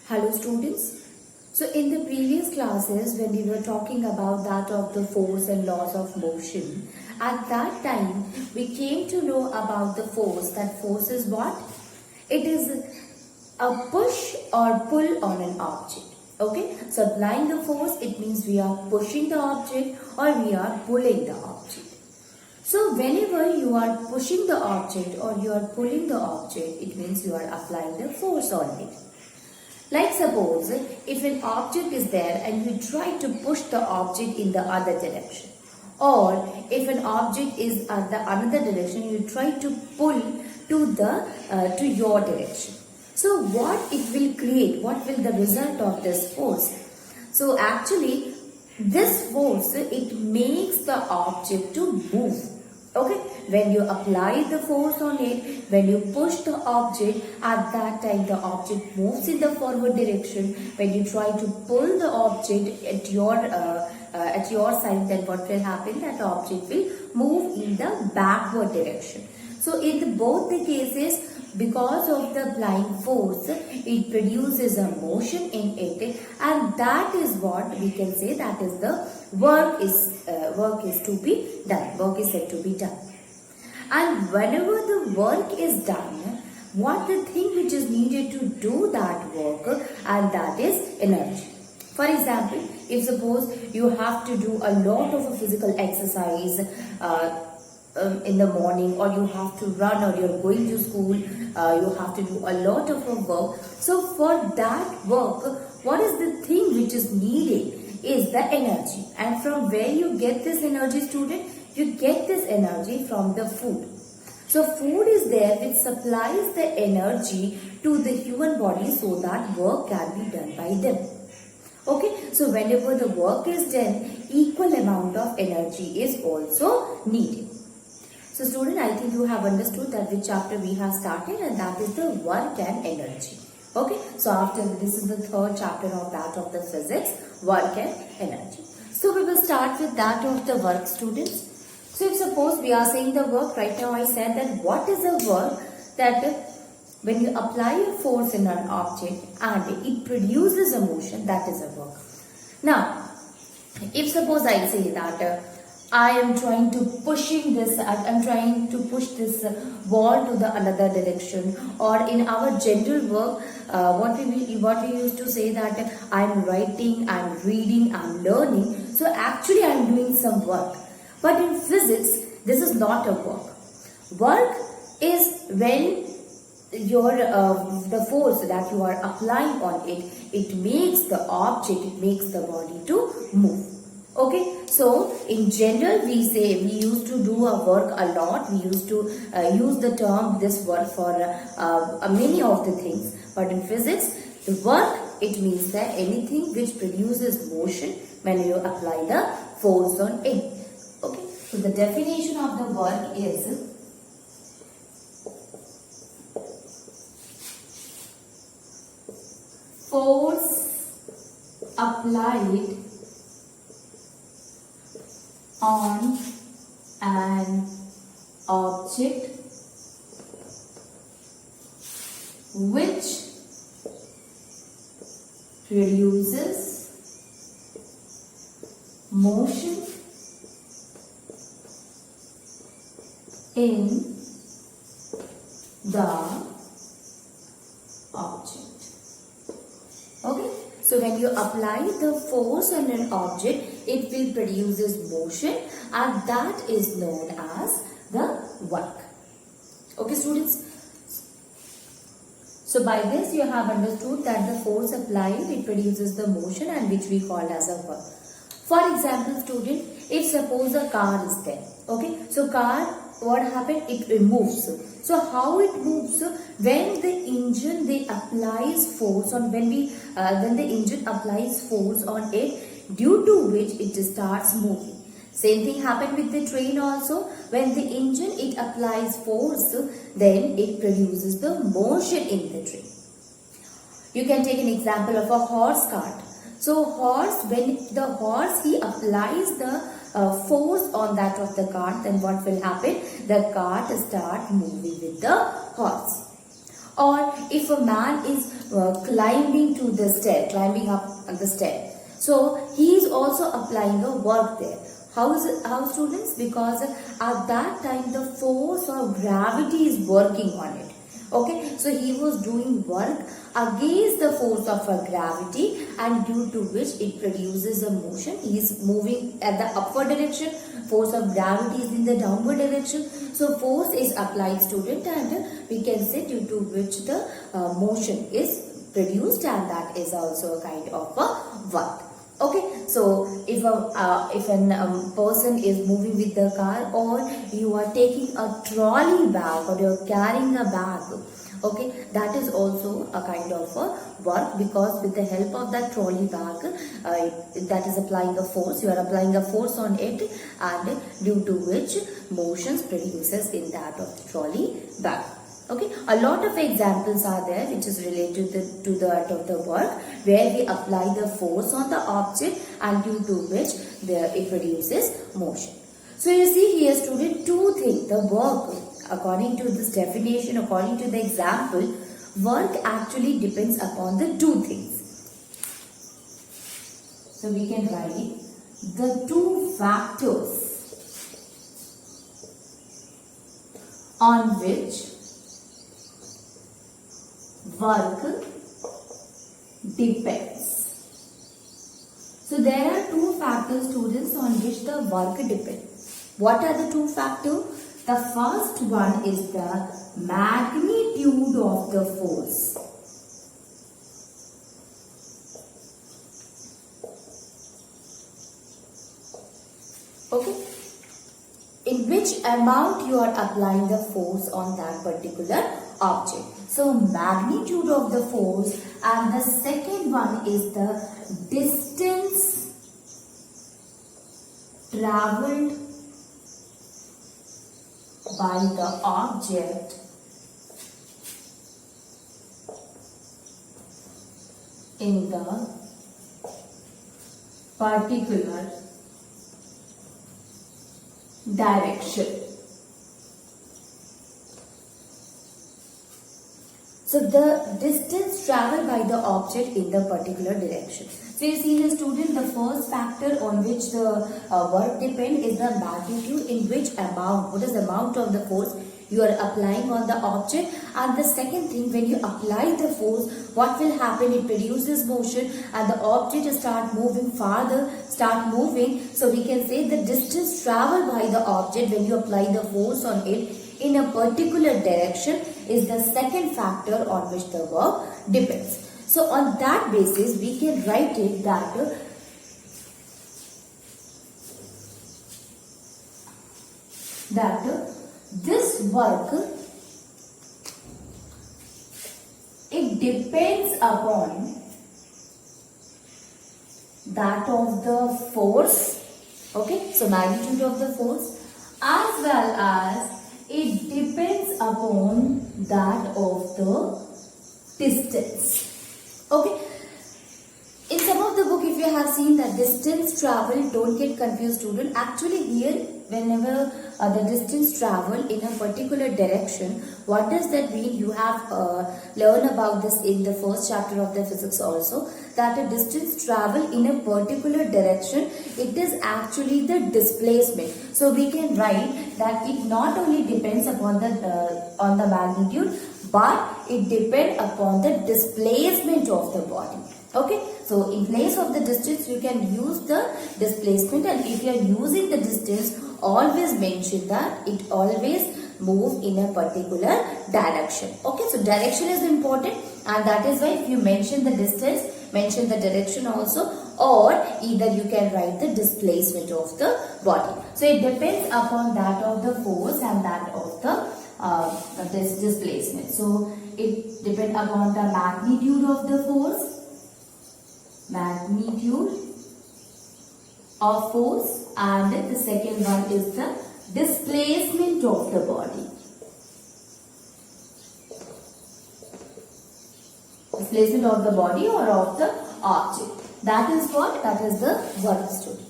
Hello students. So in the previous classes when we were talking about that of the force and laws of motion, at that time we came to know about the force. That force is what? It is a push or pull on an object. Okay, so applying the force, it means we are pushing the object or we are pulling the object. So whenever you are pushing the object or you are pulling the object, it means you are applying the force on it. Like suppose if an object is there and you try to push the object in the other direction, or if an object is at the another direction, you try to pull to your direction. So what it will create? What will the result of this force? So actually this force, it makes the object to move. Okay, when you apply the force on it, when you push the object, at that time the object moves in the forward direction. When you try to pull the object at your side, then what will happen? That object will move in the backward direction. So in both the cases, because of the applying force, it produces a motion in it, and that is what we can say, that is the work is to be done. Work is said to be done. And whenever the work is done, what the thing which is needed to do that work, and that is energy. For example, if suppose you have to do a lot of a physical exercise in the morning, or you have to run, or you're going to school, you have to do a lot of work. So for that work, what is the thing which is needed is the energy. And from where you get this energy, student? You get this energy from the food. So food is there which supplies the energy to the human body so that work can be done by them. Okay, so whenever the work is done, equal amount of energy is also needed. So student, I think you have understood that which chapter we have started, and that is the work and energy. Okay, so after this is the third chapter of that of the physics, work and energy. So we will start with that of the work, students. So if suppose we are saying the work, right now I said that what is a work? That when you apply a force in an object and it produces a motion, that is a work. Now, if suppose I say that I am trying to I'm trying to push this ball to the another direction, or in our general work, what we used to say that I'm writing, I'm reading, I'm learning. So actually I'm doing some work. But in physics, this is not a work. Work is when the force that you are applying on it, it makes the object, it makes the body to move. Okay, so in general we used to do a work a lot. We used to use the term this work for many of the things. But in physics, the work, it means that anything which produces motion when you apply the force on it. Okay, so the definition of the work is force applied on an object which produces motion in the object. Okay, so when you apply the force on an object, it will produces motion, and that is known as the work. Okay, students. So by this you have understood that the force applied, it produces the motion, and which we call as a work. For example, student, if suppose a car is there. Okay, so car, what happened? It moves. So how it moves? When the engine applies force on, when the engine applies force on it, due to which it starts moving. Same thing happened with the train also. When the engine, it applies force, then it produces the motion in the train. You can take an example of a horse cart. So horse, when the horse, he applies the force on that of the cart, then what will happen? The cart start moving with the horse. Or if a man is climbing to the stair, climbing up on the stair, so he is also applying a work there. How is it, how students? Because at that time the force of gravity is working on it. Okay, so he was doing work against the force of a gravity, and due to which it produces a motion. He is moving at the upward direction, force of gravity is in the downward direction. So force is applied, student, and we can say due to which the motion is produced, and that is also a kind of a work. Okay, so if a person is moving with the car, or you are taking a trolley bag, or you are carrying a bag, okay, that is also a kind of a work, because with the help of that trolley bag, that is applying a force. You are applying a force on it, and due to which motions produces in that of the trolley bag. Okay, a lot of examples are there which is related to the art of the work, where we apply the force on the object, and due to which it produces motion. So you see here, student, two things. The work, according to this definition, according to the example, work actually depends upon the two things. So we can write the two factors on which work depends. So there are two factors, students, on which the work depends. What are the two factors? The first one is the magnitude of the force. Okay, in which amount you are applying the force on that particular object. So magnitude of the force, and the second one is the distance traveled by the object in the particular direction. So the distance traveled by the object in the particular direction. So you see here, student, the first factor on which the work depends is the magnitude, in which amount, what is the amount of the force you are applying on the object. And the second thing, when you apply the force, what will happen? It produces motion, and the object start moving farther, start moving. So we can say the distance traveled by the object when you apply the force on it in a particular direction is the second factor on which the work depends. So on that basis, we can write it that this work, it depends upon that of the force, okay, so magnitude of the force, as well as it depends upon that of the distance. Okay, in some of the book, if you have seen that distance travel, don't get confused, student. Actually here, whenever the distance travel in a particular direction, what does that mean? You have learned about this in the first chapter of the physics also, that a distance travel in a particular direction, it is actually the displacement. So we can write that it not only depends upon the magnitude, but it depends upon the displacement of the body. Okay, so in place of the distance, you can use the displacement, and if you are using the distance, always mention that it always move in a particular direction. Okay, so direction is important, and that is why if you mention the distance, mention the direction also, or either you can write the displacement of the body. So it depends upon that of the force and that of the this displacement. So it depends upon the magnitude of the force, and the second one is the displacement of the body. Displacement of the body or of the object. That is what? That is the work, student.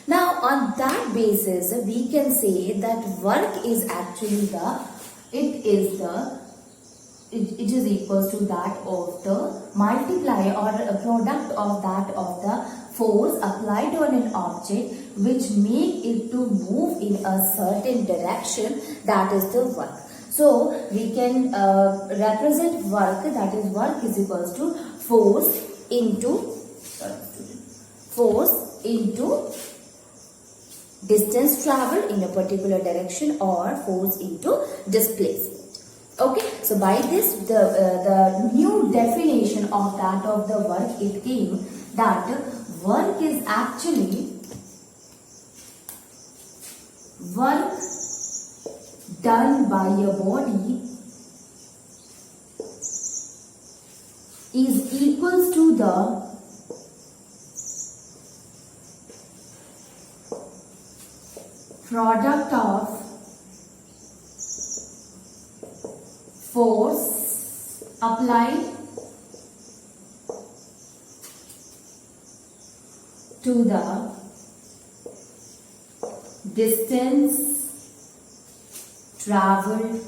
Now on that basis, we can say that work is actually the it is equals to that of the multiply or a product of that of the force applied on an object which make it to move in a certain direction, that is the work. So we can represent work, that is work is equals to force into distance traveled in a particular direction or force into displacement. Okay, so by this the new definition of that of the work, it came that work is actually work done by a body is equals to the product of force applied to the distance traveled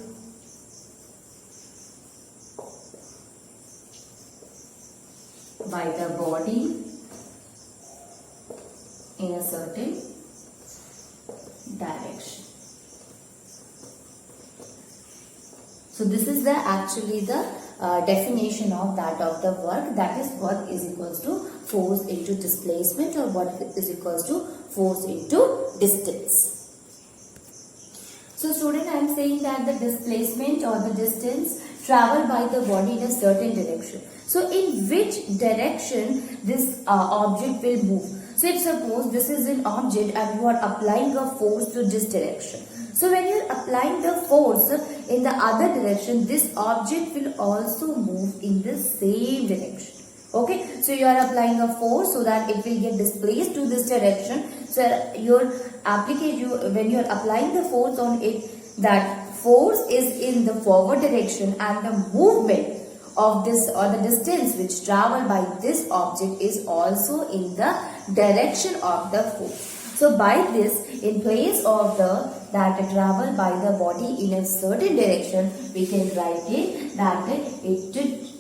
by the body in a certain direction. So this is actually the definition of that of the work, that is work is equals to force into displacement or work is equals to force into distance. So student, I am saying that the displacement or the distance traveled by the body in a certain direction. So in which direction this object will move? So if suppose this is an object and you are applying a force to this direction. So when you are applying the force in the other direction, this object will also move in the same direction. Okay, so you are applying a force so that it will get displaced to this direction. So when you are applying the force on it, that force is in the forward direction and the movement of this or the distance which traveled by this object is also in the direction of the force. So by this, in place of that travel by the body in a certain direction, we can write it that it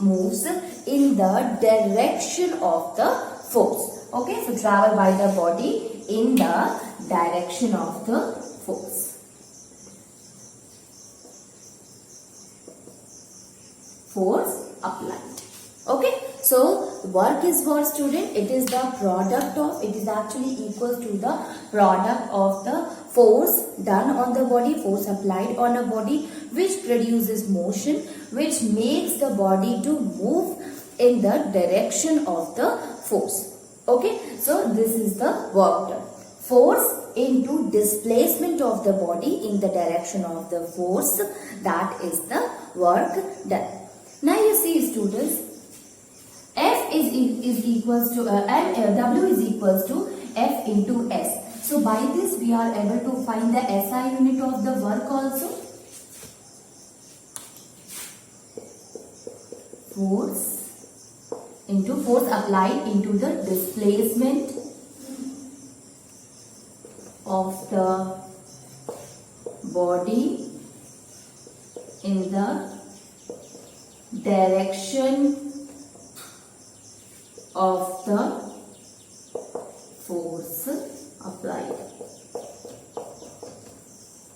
moves in the direction of the force. Okay, so travel by the body in the direction of the force. Force applied. Okay, so work is what, student? It is the product of, it is actually equal to the product of the force done on the body, force applied on a body, which produces motion, which makes the body to move in the direction of the force. Okay, so this is the work done. Force into displacement of the body in the direction of the force, that is the work done. Now you see, students, F is equals to W is equals to F into S. So by this we are able to find the SI unit of the work also. Force applied into the displacement of the body in the direction of the force applied.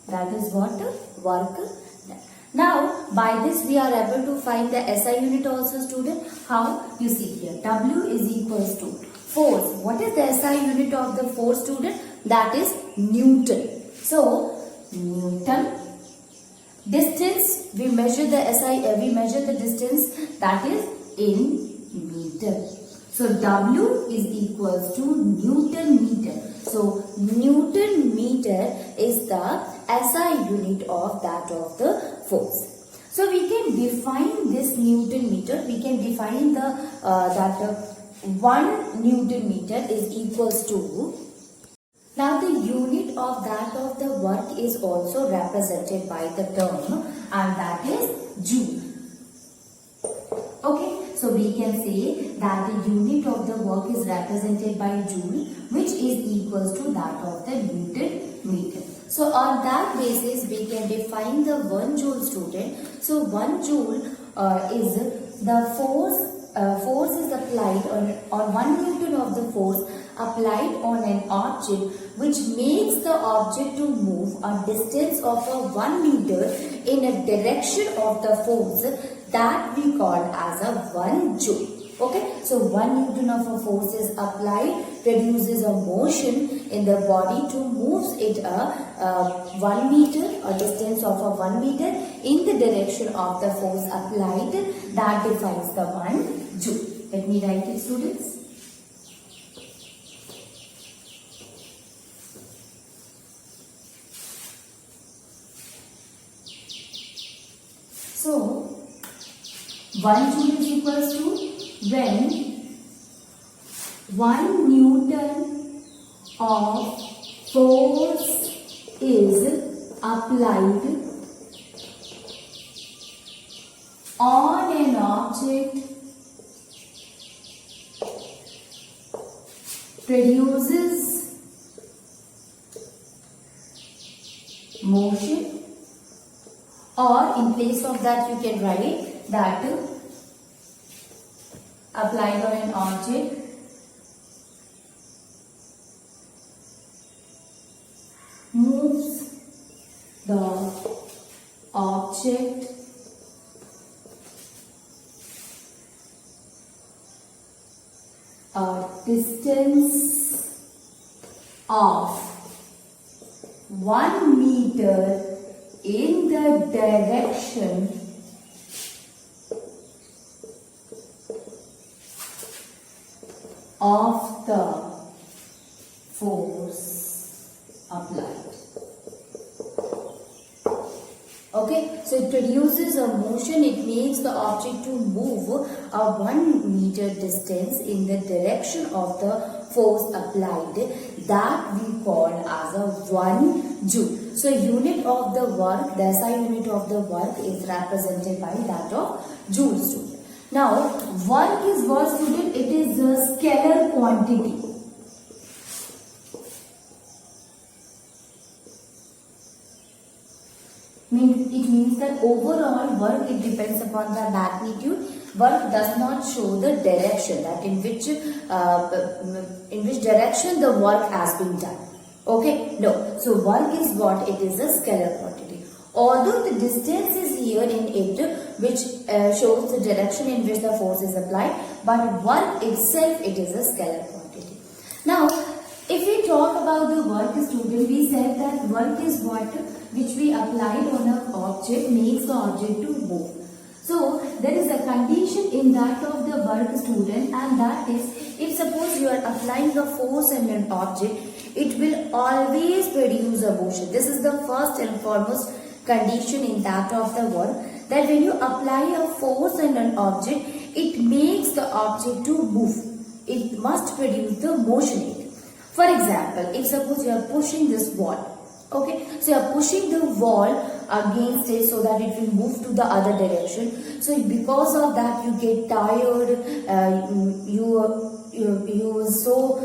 That is what work done. Now by this we are able to find the SI unit also, student. How? You see here, W is equals to force. What is the SI unit of the force, student? That is Newton. So Newton. Distance, we measure the distance, that is in meter. So W is equals to Newton meter. So Newton meter is the SI unit of that of the force. So we can define this Newton meter. We can define the 1 Newton meter is equals to. Now the unit of that of the work is also represented by the term, and that is joule. Okay, so we can say that the unit of the work is represented by joule, which is equals to that of the Newton meter. So on that basis, we can define the 1 joule, student. So 1 joule is the force. Force is applied on 1 Newton of the force applied on an object, which makes the object to move a distance of a 1 meter in a direction of the force, that we call as a 1 joule. Okay, so 1 Newton of a force is applied, produces a motion in the body to move it a 1 meter, a distance of a 1 meter in the direction of the force applied, that defines the 1 joule. Let me write it, students. So 1 joule is equals to when 1 Newton of force is applied on an object, produces motion, or in place of that you can write that applied on an object moves the object a distance of 1 meter in the direction of the force applied. Okay, so it produces a motion, it makes the object to move a 1 meter distance in the direction of the force applied, that we call as a 1 joule. So unit of the work, the SI unit of the work is represented by that of joule, student. Now, work is what, student? It is a scalar quantity. It means that overall work, it depends upon the magnitude. Work does not show the direction, that in which direction the work has been done. Okay, no. So work is what? It is a scalar quantity. Although the distance is here in it, which shows the direction in which the force is applied, but work itself, it is a scalar quantity. Now, if we talk about the work, student, we said that work is what which we applied on an object makes the object to move. So there is a condition in that of the work, student, and that is, if suppose you are applying a force on an object, it will always produce a motion. This is the first and foremost condition in that of the work, that when you apply a force on an object, it makes the object to move. It must produce the motion in it. For example, if suppose you are pushing this wall, okay, so you are pushing the wall against it so that it will move to the other direction. So because of that, you get tired, you are so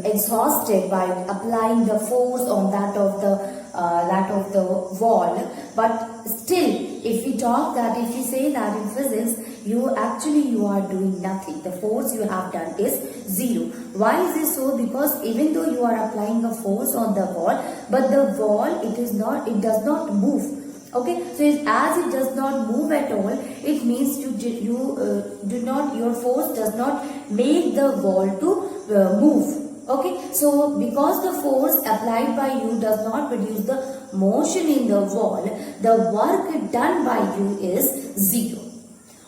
exhausted by applying the force on that of the wall. But still, if we talk that, if we say that in physics, you are doing nothing. The force you have done is zero. Why is this so? Because even though you are applying a force on the wall, but the wall, it does not move. Okay, so as it does not move at all, it means your force does not make the wall to move. Okay, so because the force applied by you does not produce the motion in the wall, the work done by you is zero.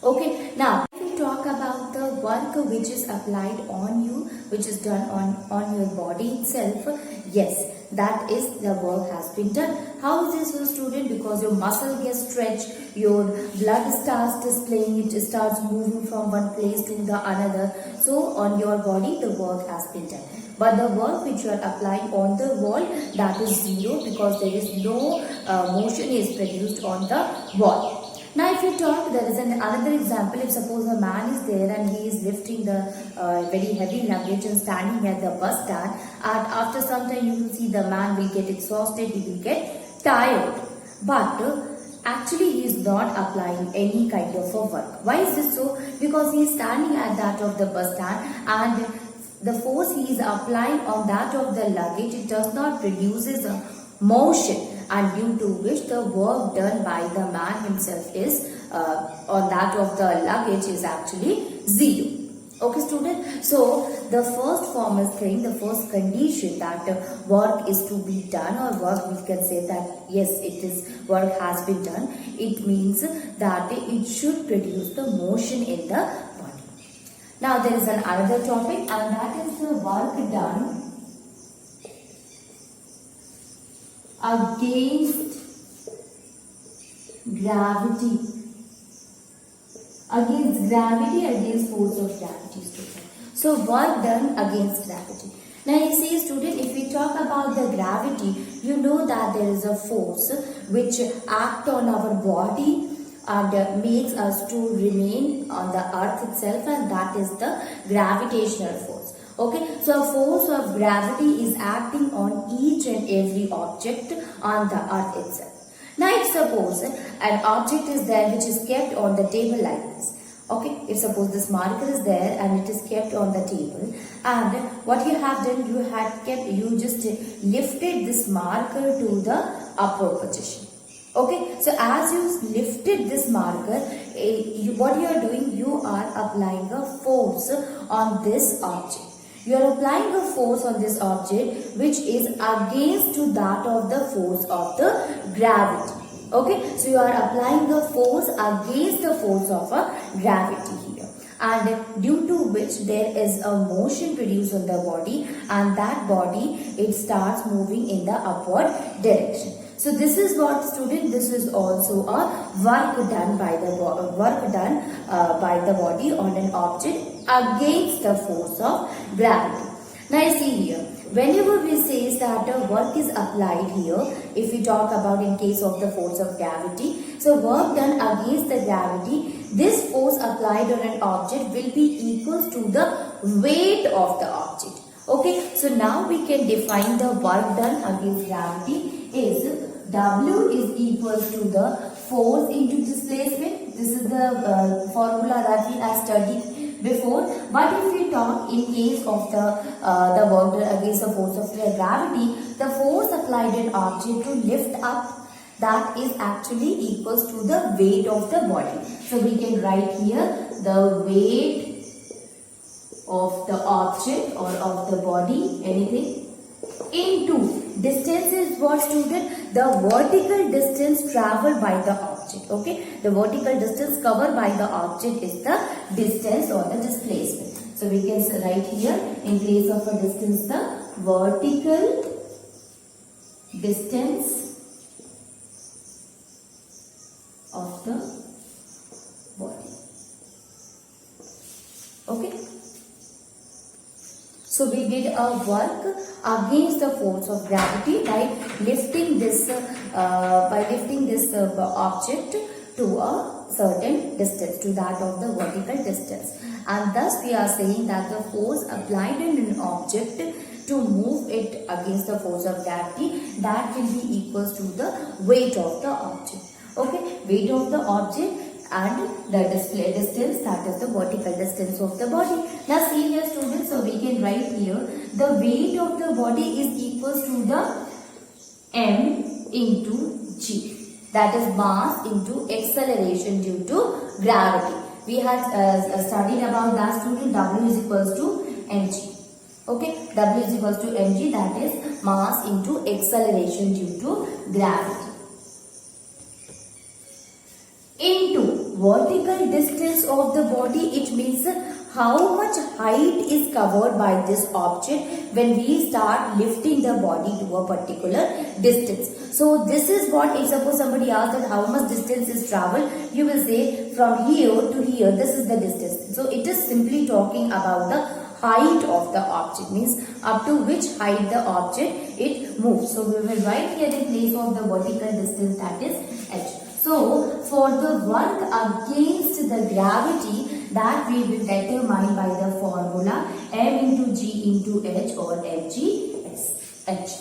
Okay, now if we talk about the work which is applied on you, which is done on your body itself, yes, that is the work has been done. How is this so, student? Because your muscle gets stretched, your blood starts displaying, it starts moving from one place to the another. So on your body the work has been done. But the work which you are applying on the wall, that is zero, because there is no motion is produced on the wall. Now if you talk, there is another example. If suppose a man is there and he is lifting the very heavy luggage and standing at the bus stand, and after some time you will see the man will get exhausted, he will get tired. But actually he is not applying any kind of a work. Why is this so? Because he is standing at that of the bus stand, and the force he is applying on that of the luggage, it does not produces a motion, and due to which the work done by the man himself is on that of the luggage is actually zero. Okay student, so the first foremost thing, the first condition that work is to be done, or work we can say that yes, it is work has been done, it means that it should produce the motion in the body. Now there is another topic, and that is the work done against gravity, against force of gravity, student. So work done against gravity. Now you see student, if we talk about the gravity, you know that there is a force which act on our body and makes us to remain on the earth itself, and that is the gravitational force. Okay, so a force of gravity is acting on each and every object on the earth itself. Now if suppose an object is there which is kept on the table like this. Okay, if suppose this marker is there and it is kept on the table, and what you have done, you just lifted this marker to the upper position. Okay, so as you lifted this marker, what you are doing, you are applying a force on this object. You are applying a force on this object which is against to that of the force of the gravity. Okay, so you are applying a force against the force of a gravity here, and due to which there is a motion produced on the body, and that body, it starts moving in the upward direction. So this is what student, this is also a work done by the body on an object against the force of gravity. Now you see here, whenever we say that a work is applied here, if we talk about in case of the force of gravity, so work done against the gravity, this force applied on an object will be equal to the weight of the object. Okay, so now we can define the work done against gravity is W is equal to the force into displacement. This is the formula that we have studied before. But if we talk in case of the work done against the force of gravity, the force applied an object to lift up, that is actually equals to the weight of the body. So we can write here the weight of the object or of the body, anything, into distance is what student? The vertical distance traveled by the object. Okay, the vertical distance covered by the object is the distance or the displacement. So we can write here in place of a distance the vertical distance of the body. Okay. So we did a work against the force of gravity by lifting this object to a certain distance, to that of the vertical distance, and thus we are saying that the force applied in an object to move it against the force of gravity, that will be equals to the weight of the object. Okay, weight of the object and the display distance, that is the vertical distance of the body. Now see here students, so we can write here the weight of the body is equals to the m into g, that is mass into acceleration due to gravity. We had studied about that student, W is equals to mg. Okay, W is equals to mg, that is mass into acceleration due to gravity. Into vertical distance of the body, it means how much height is covered by this object when we start lifting the body to a particular distance. So this is what, if suppose somebody asks that how much distance is traveled, you will say from here to here, this is the distance. So it is simply talking about the height of the object, means up to which height the object it moves. So we will write here in place of the vertical distance, that is h. So for the work against the gravity, that we will determine by the formula m into g into h or mg h.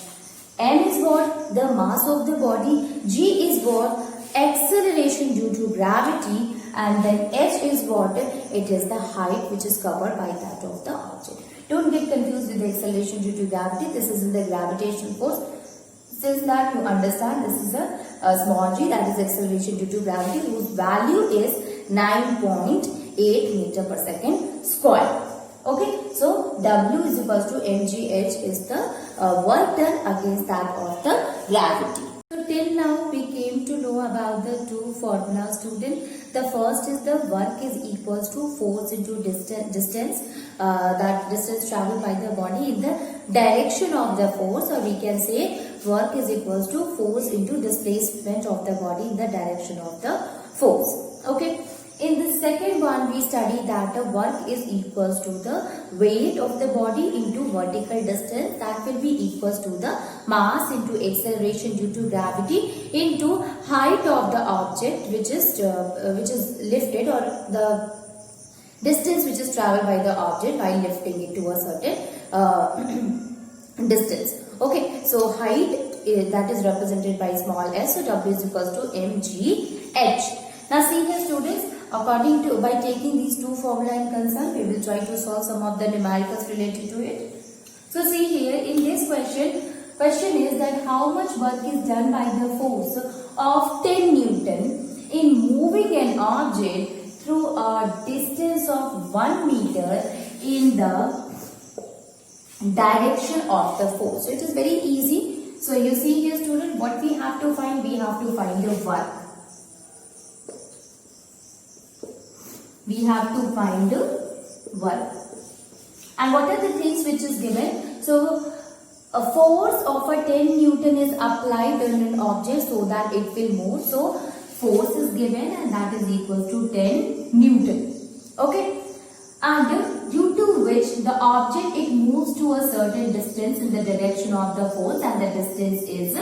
M is what? The mass of the body. G is what? Acceleration due to gravity. And then h is what? It is the height which is covered by that of the object. Don't get confused with the acceleration due to gravity. This is in the gravitational force. Since that you understand, this is a small g, that is acceleration due to gravity, whose value is 9.8 meter per second square. Okay, so W is equals to mgh is the work done against that of the gravity. So till now we came to know about the two formulas, student. The first is the work is equals to force into distance, that distance traveled by the body in the direction of the force, or we can say work is equals to force into displacement of the body in the direction of the force. Okay. In the second one, we study that the work is equals to the weight of the body into vertical distance, that will be equals to the mass into acceleration due to gravity into height of the object which is lifted, or the distance which is traveled by the object while lifting it to a certain distance. Okay, so height that is represented by small s, so W is equals to mgh. Now see here, students, according to, by taking these two formula in concern, we will try to solve some of the numericals related to it. So see here, in this question is that how much work is done by the force of 10 Newton in moving an object through a distance of 1 meter in the direction of the force. So it is very easy. So you see here, student, what we have to find? We have to find the work. We have to find work. And what are the things which is given? So a force of a 10 Newton is applied on an object so that it will move. So force is given, and that is equal to 10 Newton. Okay. And due to which the object, it moves to a certain distance in the direction of the force, and the distance is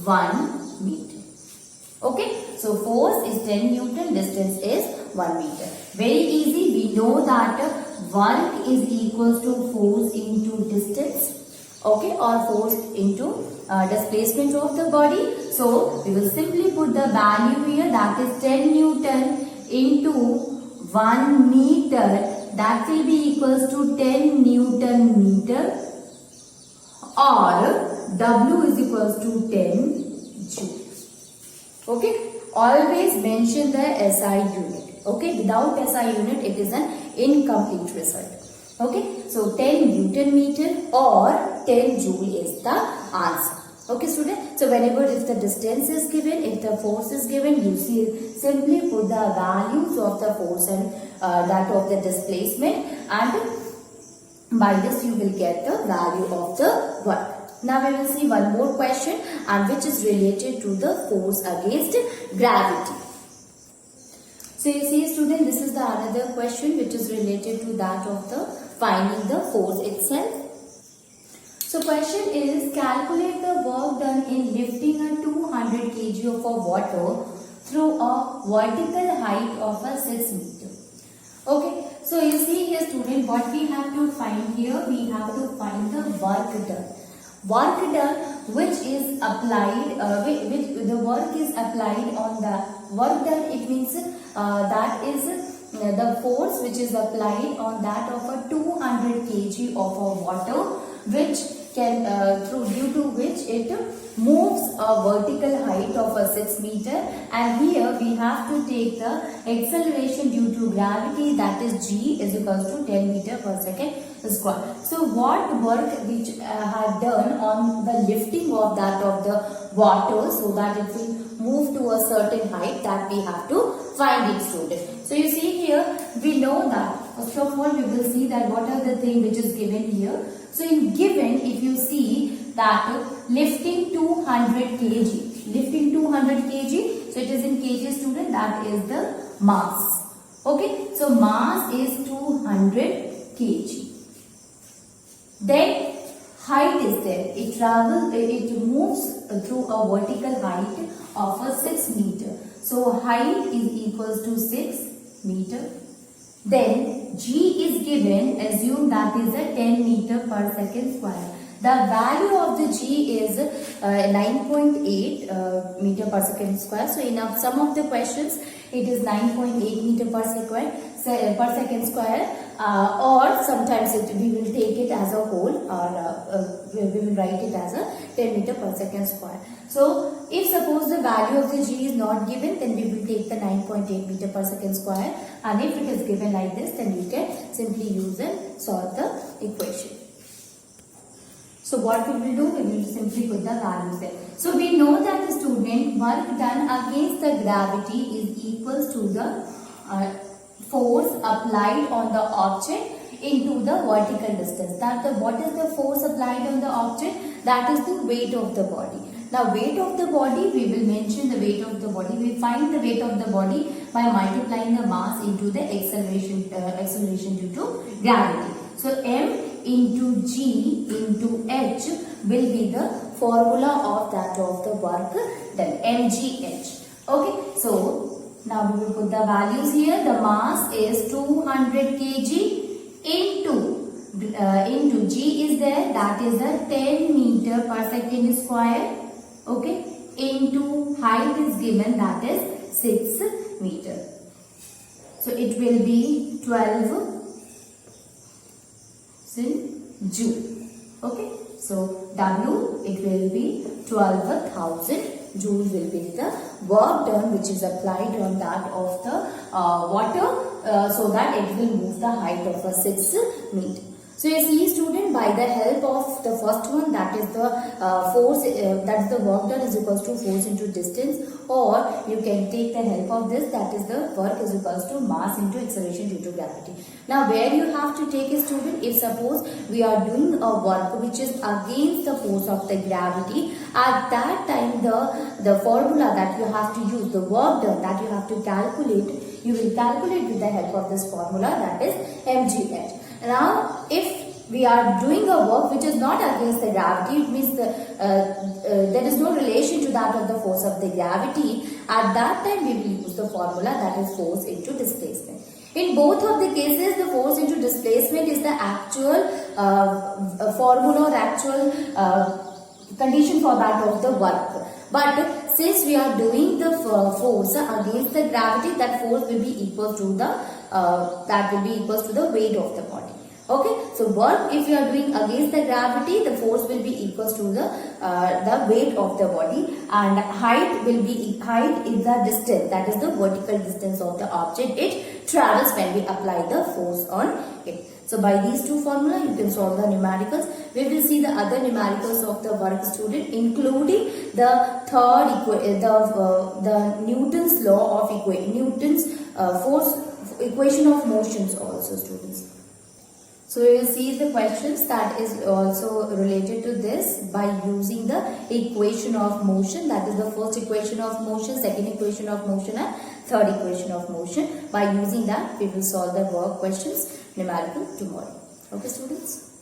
1 meter. Okay. So force is 10 Newton, distance is 1 meter. Very easy. We know that work is equals to force into distance, okay, or force into displacement of the body. So we will simply put the value here, that is 10 Newton into 1 meter, that will be equals to 10 Newton meter, or W is equals to 10 Joule. Okay. Always mention the SI unit. Okay, without SI unit, it is an incomplete result. Okay, so 10 Newton meter or 10 Joule is the answer. Okay, student. So whenever if the distance is given, if the force is given, you see simply put the values of the force and that of the displacement, and by this you will get the value of the work. Now we will see one more question, and which is related to the force against gravity. So you see, student, this is the another question which is related to that of the finding the force itself. So question is, calculate the work done in lifting a 200 kg of a water through a vertical height of a 6 meter. Okay, so you see here, student, what we have to find here, we have to find the work done. Work done which is applied, which the work is applied on the work done, it means that is the force which is applied on that of a 200 kg of a water, which can due to which it moves a vertical height of a 6 meter, and here we have to take the acceleration due to gravity, that is G is equals to 10 meter per second square. So what work which had done on the lifting of that of the water so that it will move to a certain height, that we have to find it, student. So you see here, we know that first of all we will see that what are the things which is given here. So in given, if you see that lifting 200 kg, lifting 200 kg, so it is in kg, student, that is the mass. Okay, so mass is 200 kg. Then height is there. It moves through a vertical height of a 6 meter. So height is equals to 6 meter. Then G is given, assume that is a 10 meter per second square. The value of the G is 9.8 meter per second square. So in some of the questions it is 9.8 meter per second square, or sometimes we will take it as a whole, or we will write it as a 10 meter per second square. So if suppose the value of the G is not given, then we will take the 9.8 meter per second square, and if it is given like this, then we can simply use and solve the equation. So what we will do, we will simply put the values there. So we know that the student work done against the gravity is equals to the force applied on the object into the vertical distance. What is the force applied on the object? That is the weight of the body. Now weight of the body, we will mention the weight of the body. We find the weight of the body by multiplying the mass into the acceleration due to gravity. So m into G into H will be the formula of that of the work done, mgh. Okay, so now we will put the values here. The mass is 200 kg into G is there, that is a 10 meter per second square. Okay, into height is given, that is 6 meter. So it will be 12 in Joule. Okay, so W, it will be 12,000 Joule will be the work done which is applied on that of the water, so that it will move the height of a 6 meter. So you see student, by the help of the first one, that is the force, that is the work done is equals to force into distance, or you can take the help of this, that is the work is equals to mass into acceleration due to gravity. Now where you have to take a student, if suppose we are doing a work which is against the force of the gravity, at that time the formula that you have to use, the work done that you have to calculate, you will calculate with the help of this formula, that is mgh. Now, if we are doing a work which is not against the gravity, it means there is no relation to that of the force of the gravity. At that time, we will use the formula, that is force into displacement. In both of the cases, the force into displacement is the actual formula or actual condition for that of the work. But since we are doing the force against the gravity, that force will be equal to the weight of the body. Okay, so work, if you are doing against the gravity, the force will be equal to the weight of the body, and height is the distance, that is the vertical distance of the object it travels when we apply the force on it. So by these two formulas, you can solve the numericals. We will see the other numericals of the work student, including the the Newton's law of Newton's force equation of motions also, students. So you will see the questions that is also related to this by using the equation of motion, that is the first equation of motion, second equation of motion, and third equation of motion. By using that, we will solve the work questions numerical tomorrow. Okay, students?